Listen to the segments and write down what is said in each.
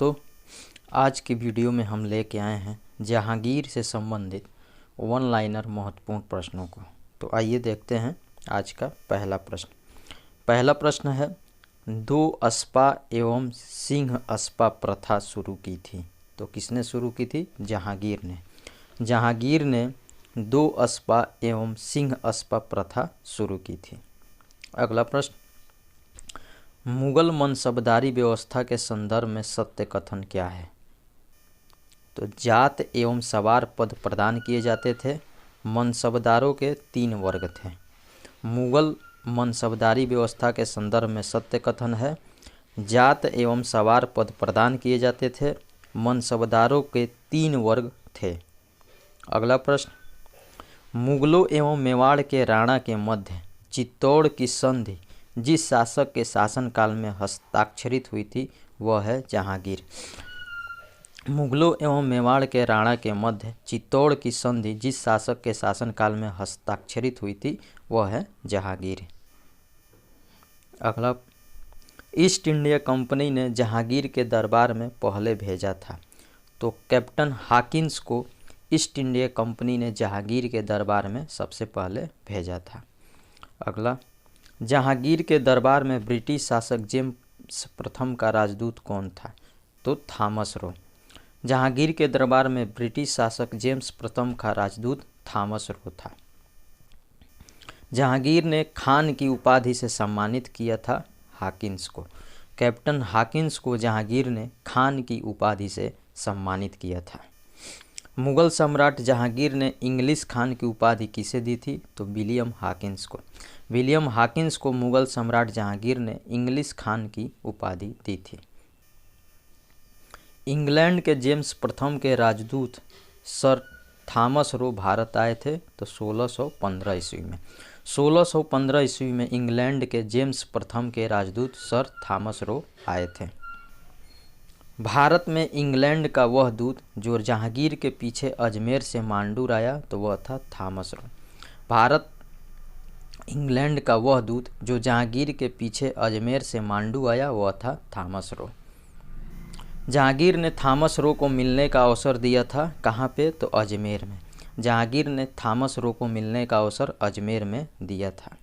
दोस्तों, आज की वीडियो में हम लेके आए हैं जहांगीर से संबंधित वन लाइनर महत्वपूर्ण प्रश्नों को। तो आइए देखते हैं आज का पहला प्रश्न। पहला प्रश्न है, दो अस्पा एवं सिंह अस्पा प्रथा शुरू की थी। तो किसने शुरू की थी? जहांगीर ने। जहांगीर ने दो अस्पा एवं सिंह अस्पा प्रथा शुरू की थी। अगला प्रश्न, मुगल मनसबदारी व्यवस्था के संदर्भ में सत्य कथन क्या है? तो जात एवं सवार पद प्रदान किए जाते थे। मनसबदारों के 3 वर्ग थे। मुगल मनसबदारी व्यवस्था के संदर्भ में सत्य कथन है, जात एवं सवार पद प्रदान किए जाते थे। मनसबदारों के 3 वर्ग थे। अगला प्रश्न, मुगलों एवं मेवाड़ के राणा के मध्य चित्तौड़ की संधि जिस शासक के शासनकाल में हस्ताक्षरित हुई थी वह है जहांगीर। मुगलों एवं मेवाड़ के राणा के मध्य चित्तौड़ की संधि जिस शासक के शासनकाल में हस्ताक्षरित हुई थी वह है जहांगीर। अगला, ईस्ट इंडिया कंपनी ने जहांगीर के दरबार में पहले भेजा था। तो कैप्टन हाकिन्स को ईस्ट इंडिया कंपनी ने जहांगीर के दरबार में सबसे पहले भेजा था। अगला, जहांगीर के दरबार में ब्रिटिश शासक जेम्स प्रथम का राजदूत कौन था? तो थॉमस रो। जहांगीर के दरबार में ब्रिटिश शासक जेम्स प्रथम का राजदूत थॉमस रो था। जहांगीर ने खान की उपाधि से सम्मानित किया था हाकिन्स को। कैप्टन हाकिन्स को जहांगीर ने खान की उपाधि से सम्मानित किया था। मुगल सम्राट जहांगीर ने इंग्लिश खान की उपाधि किसे दी थी? तो विलियम हाकिन्स को। विलियम हाकिन्स को मुगल सम्राट जहांगीर ने इंग्लिश खान की उपाधि दी थी। इंग्लैंड के जेम्स प्रथम के राजदूत सर थॉमस रो भारत आए थे। तो 1615 ईस्वी में। 1615 ईस्वी में इंग्लैंड के जेम्स प्रथम के राजदूत सर थॉमस रो आए थे। भारत में इंग्लैंड का वह दूत जो जहांगीर के पीछे अजमेर से मांडूर आया तो वह था थॉमस रो। भारत इंग्लैंड का वह दूत जो जहांगीर के पीछे अजमेर से मांडू आया वह था थॉमस रो। जहांगीर ने थॉमस रो को मिलने का अवसर दिया था। कहाँ पे? तो अजमेर में। जहांगीर ने थॉमस रो को मिलने का अवसर अजमेर में दिया था।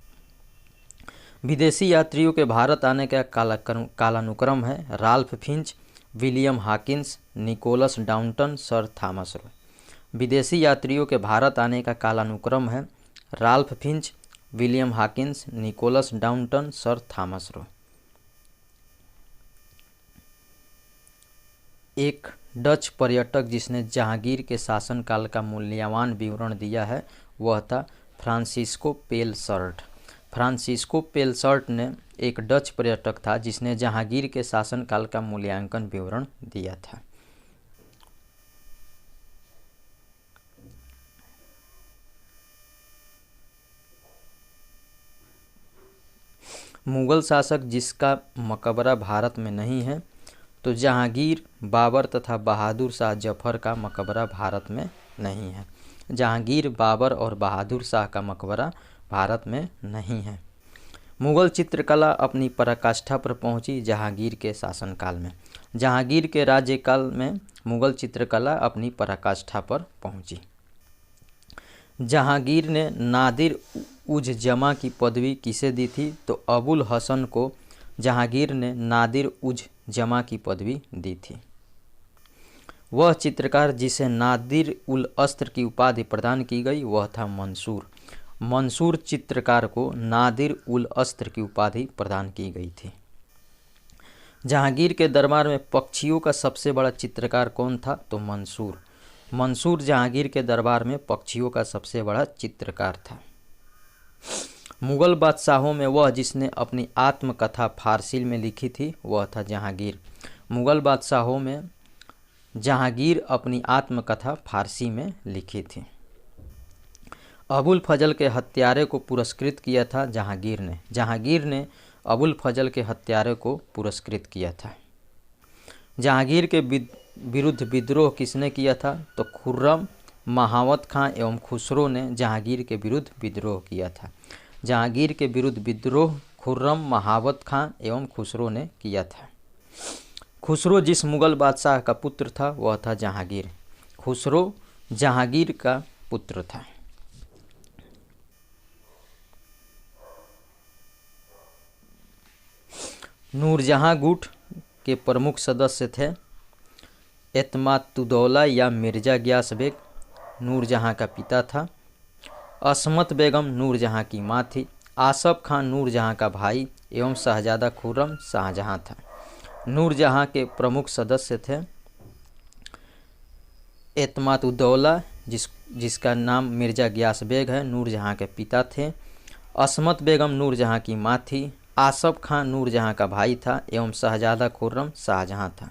विदेशी यात्रियों के भारत आने का कालानुक्रम है, Ralph Finch, William Hawkins, Nicholas Downton, sir Thomas Roe. विदेशी यात्रियों के भारत आने का कालानुक्रम है, Ralph Finch, William Hawkins, Nicholas Downton, sir Thomas Roe. एक डच पर्यटक जिसने जहांगीर के शासनकाल का मूल्यवान विवरण दिया है वह था फ्रांसिस्को पेलसर्ट। फ्रांसिस्को पेलसर्ट ने एक डच पर्यटक था जिसने जहांगीर के शासनकाल का मूल्यांकन विवरण दिया था। मुगल शासक जिसका मकबरा भारत में नहीं है, तो जहांगीर, बाबर तथा बहादुर शाह जफर का मकबरा भारत में नहीं है। जहांगीर, बाबर और बहादुर शाह का मकबरा भारत में नहीं है। मुगल चित्रकला अपनी पराकाष्ठा पर पहुंची जहांगीर के शासनकाल में। जहांगीर के राज्यकाल में मुगल चित्रकला अपनी पराकाष्ठा पर पहुंची। जहांगीर ने नादिर उज जमा की पदवी किसे दी थी? तो अबुल हसन को जहांगीर ने नादिर उज जमा की पदवी दी थी। वह चित्रकार जिसे नादिर उल अस्त्र की उपाधि प्रदान की गई वह था मंसूर। मंसूर चित्रकार को नादिर उल अस्त्र की उपाधि प्रदान की गई थी। जहांगीर के दरबार में पक्षियों का सबसे बड़ा चित्रकार कौन था? तो मंसूर। मंसूर जहांगीर के दरबार में पक्षियों का सबसे बड़ा चित्रकार था। मुगल बादशाहों में वह जिसने अपनी आत्मकथा फारसी में लिखी थी वह था जहांगीर। मुगल बादशाहों में जहांगीर अपनी आत्मकथा फारसी में लिखी थी। अबुल फजल के हत्यारे को पुरस्कृत किया था जहांगीर ने। जहांगीर ने अबुल फजल के हत्यारे को पुरस्कृत किया था। जहांगीर के विरुद्ध विद्रोह किसने किया था? तो खुर्रम, महावत खां एवं खुसरो ने जहांगीर के विरुद्ध विद्रोह किया था। जहांगीर के विरुद्ध विद्रोह खुर्रम, महावत खां एवं खुसरो ने किया था। खुसरो जिस मुगल बादशाह का पुत्र था वह था जहांगीर। खुसरो जहांगीर का पुत्र था। नूरजहां गुट के प्रमुख सदस्य थे एतमातुद्दौला या मिर्जा गियास बेग, नूरजहां का पिता था। असमत बेगम नूरजहां की माँ थी। आसफ खान नूरजहां का भाई एवं शहजादा खुर्रम शाहजहां था। नूरजहां के प्रमुख सदस्य थे एतमातुद्दौला जिसका नाम मिर्जा गियास बेग है, नूरजहां के पिता थे। असमत बेगम नूरजहां की माँ थी। आसफ खान नूरजहां का भाई था एवं शहजादा खुर्रम शाहजहां था।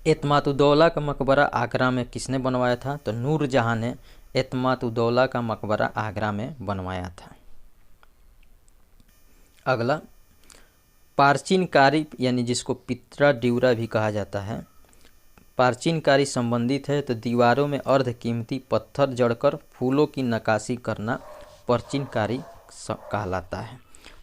एतमातुद्दौला का मकबरा आगरा में किसने बनवाया था? तो नूरजहां ने एतमातुद्दौला का मकबरा आगरा में बनवाया था। अगला, प्राचीनकारी यानी जिसको पित्रा ड्यूरा भी कहा जाता है, प्राचीनकारी संबंधित है तो दीवारों में अर्धकीमती पत्थर जड़कर फूलों की नक्काशी करना प्राचीनकारी कहलाता है।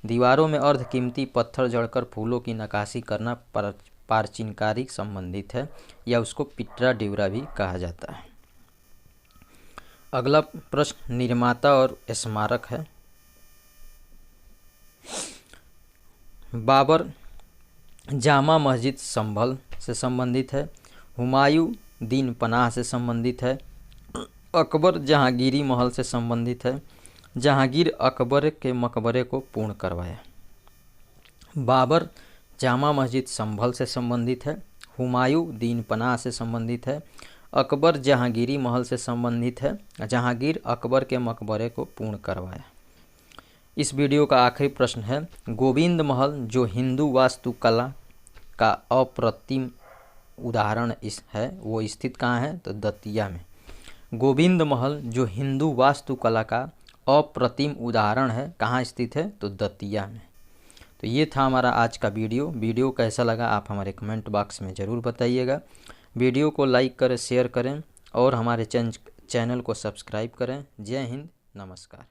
दीवारों में अर्धकीमती पत्थर जड़कर फूलों की नक्काशी करना प्राचीनकारी संबंधित है या उसको पित्रा ड्यूरा भी कहा जाता है। अगला प्रश्न निर्माता और स्मारक है। बाबर जामा मस्जिद संभल से संबंधित है। हुमायूं दीन पनाह से संबंधित है। अकबर जहांगीरी महल से संबंधित है। जहांगीर अकबर के मकबरे को पूर्ण करवाया। बाबर जामा मस्जिद संभल से संबंधित है। हुमायूं दीन पनाह से संबंधित है। अकबर जहांगीरी महल से संबंधित है। जहांगीर अकबर के मकबरे को पूर्ण करवाया। इस वीडियो का आखिरी प्रश्न है, गोविंद महल जो हिंदू वास्तुकला का अप्रतिम उदाहरण है वो स्थित कहाँ है? तो दतिया में। गोविंद महल जो हिंदू वास्तुकला का अप्रतिम उदाहरण है कहाँ स्थित है? तो दतिया में। तो ये था हमारा आज का वीडियो कैसा लगा आप हमारे कमेंट बॉक्स में ज़रूर बताइएगा। वीडियो को लाइक करें, शेयर करें और हमारे चैनल को सब्सक्राइब करें। जय हिंद, नमस्कार।